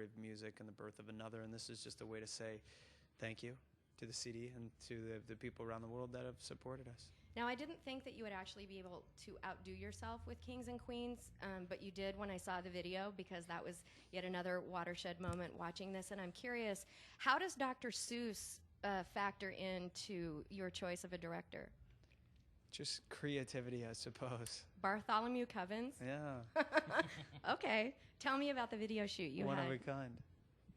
of music and the birth of another, and this is just a way to say thank you to the CD and to the people around the world that have supported us. Now, I didn't think that you would actually be able to outdo yourself with Kings and Queens, but you did when I saw the video, because that was yet another watershed moment watching this. And I'm curious, how does Dr. Seuss factor into your choice of a director? Just creativity, I suppose. Bartholomew Covens? Yeah. Okay. Tell me about the video shoot you One had. of a kind.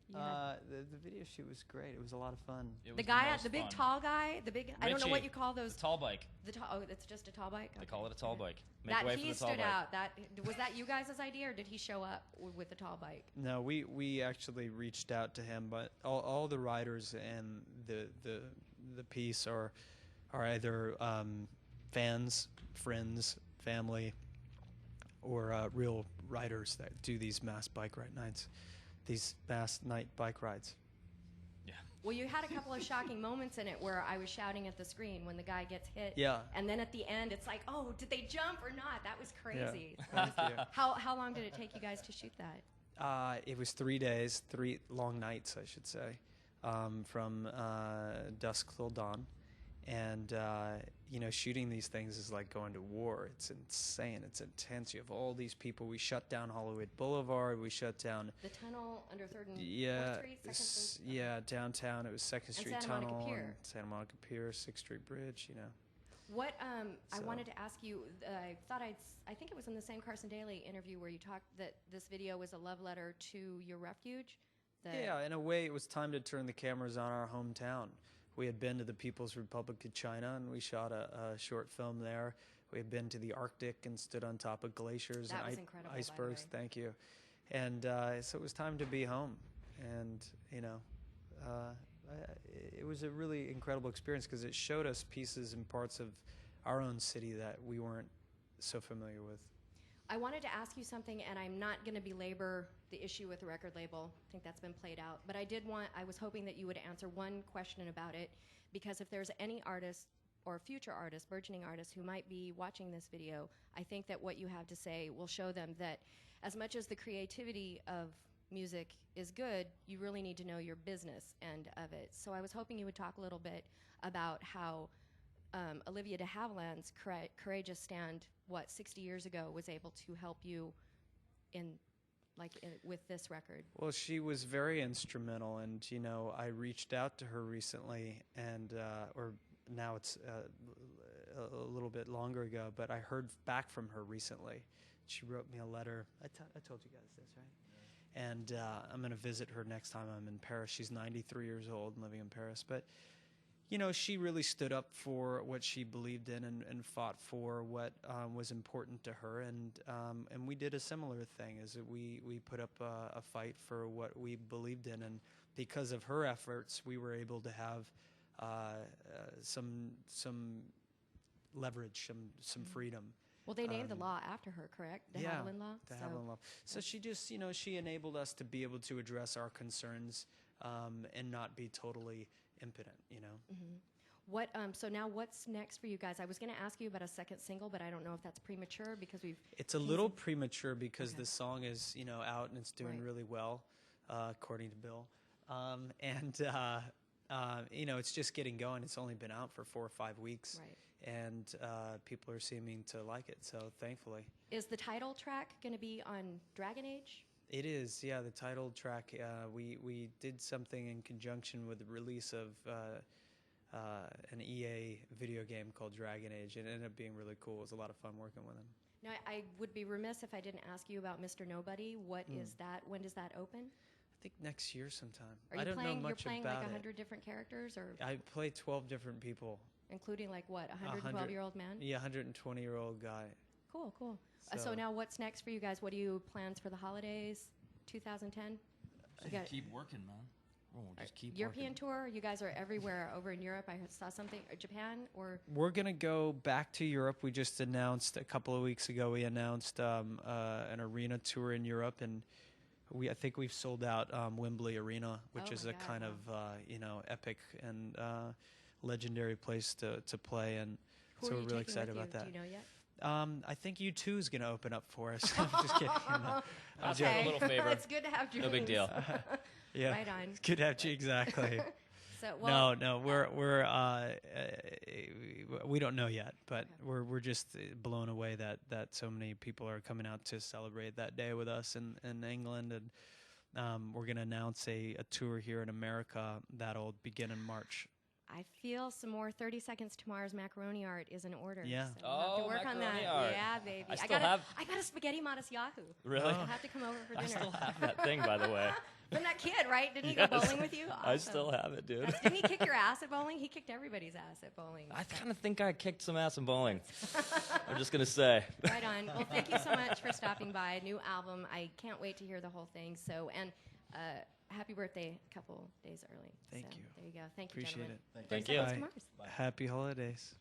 You had The video shoot was great. It was a lot of fun. the guy, the big tall guy, the big, I don't know what you call those. The tall bike. Oh, it's just a tall bike? They Okay. call it a tall bike. Make That way he for the tall stood bike. out. Was that you guys' idea, or did he show up with the tall bike? No, we actually reached out to him, but all the writers and the piece are either fans, friends, family, or real writers that do these mass bike ride nights, these mass night bike rides. Yeah. Well, you had a couple of shocking moments in it where I was shouting at the screen when the guy gets hit. Yeah. And then at the end, it's like, oh, did they jump or not? That was crazy. Thank you. How long did it take you guys to shoot that? It was 3 days, 3 long nights, I should say, from dusk till dawn. And, shooting these things is like going to war. It's insane. It's intense. You have all these people. We shut down Hollywood Boulevard. We shut down... The tunnel under 3rd and 4th Yeah, Street? 2nd, 3rd? yeah, downtown. It was 2nd Street Santa Monica Tunnel. Pier. And Santa Monica Pier, 6th Street Bridge, What I So- wanted to ask you, I think it was in the same Carson Daly interview where you talked that this video was a love letter to your refuge. Yeah, in a way, it was time to turn the cameras on our hometown. We had been to the People's Republic of China, and we shot a short film there. We had been to the Arctic and stood on top of glaciers That and was incredible, by the icebergs. way. Thank you. And so it was time to be home. And, it was a really incredible experience because it showed us pieces and parts of our own city that we weren't so familiar with. I wanted to ask you something, and I'm not going to belabor the issue with the record label. I think that's been played out. But I was hoping that you would answer one question about it, because if there's any artist or future artist, burgeoning artist, who might be watching this video, I think that what you have to say will show them that as much as the creativity of music is good, you really need to know your business end of it. So I was hoping you would talk a little bit about how Olivia de Havilland's courageous stand, 60 years ago, was able to help you with this record. Well, she was very instrumental, and I reached out to her recently, and or now it's a little bit longer ago, but I heard back from her recently. She wrote me a letter. I told you guys this, right? Yeah. And I'm going to visit her next time I'm in Paris. She's 93 years old and living in Paris, but she really stood up for what she believed in and fought for what was important to her. And we did a similar thing, is that we put up a fight for what we believed in. And because of her efforts, we were able to have some leverage, some freedom. Well, they named the law after her, correct? The Haviland Law? The Haviland Law. So she just, she enabled us to be able to address our concerns and not be totally impotent, Mm-hmm. So now what's next for you guys? I was going to ask you about a second single, but I don't know if that's premature because It's a little premature because the song is, out and it's doing Right. really well, according to Bill. It's just getting going. It's only been out for 4 or 5 weeks. Right. And people are seeming to like it, so thankfully. Is the title track going to be on Dragon Age? It is, yeah, the title track. We did something in conjunction with the release of an EA video game called Dragon Age. It ended up being really cool. It was a lot of fun working with him. Now, I would be remiss if I didn't ask you about Mr. Nobody. What is that? When does that open? I think next year sometime. Are you I don't playing, know much you're playing about like it. 100 different characters? Or I play 12 different people. including like what, 112-year-old man? Yeah, 120-year-old guy. Cool, cool. So now what's next for you guys? What are you plans for the holidays, 2010? You got Keep working, man. Oh, just keep European working. tour? You guys are everywhere over in Europe. I saw something. Or Japan? Or We're going to go back to Europe. We just announced a couple of weeks ago, we announced an arena tour in Europe, and I think we've sold out Wembley Arena, which Oh is my a God, kind wow. of epic and legendary place to play, and who so are we're you really taking excited with about you? that. Do you know yet? I think U2 is going to open up for us. I'm just kidding. No. I'll do a little favor. It's good to have dreams. No big deal. Yeah. Right on. It's good to have you. Exactly. So, well, No, we don't know yet, but we're just blown away that so many people are coming out to celebrate that day with us in England, and we're going to announce a tour here in America that'll begin in March. I feel some more 30 Seconds to Mars macaroni art is in order. Yeah. So we'll have to work on macaroni that. art. Yeah, baby. I still got a spaghetti modest Yahoo. Really? You'll have to come over for dinner. I still have that thing, by the way. From that kid, right? Didn't he go Yes. bowling with you? I Awesome. still have it, dude. Didn't he kick your ass at bowling? He kicked everybody's ass at bowling. I kind of think I kicked some ass in bowling. I'm just gonna say. Right on. Well, thank you so much for stopping by. New album. I can't wait to hear the whole thing. So, and happy birthday a couple days early. Thank So, you. There you go. Thank you, Appreciate gentlemen. it. Thank 30 you. Seconds to Mars. Happy holidays.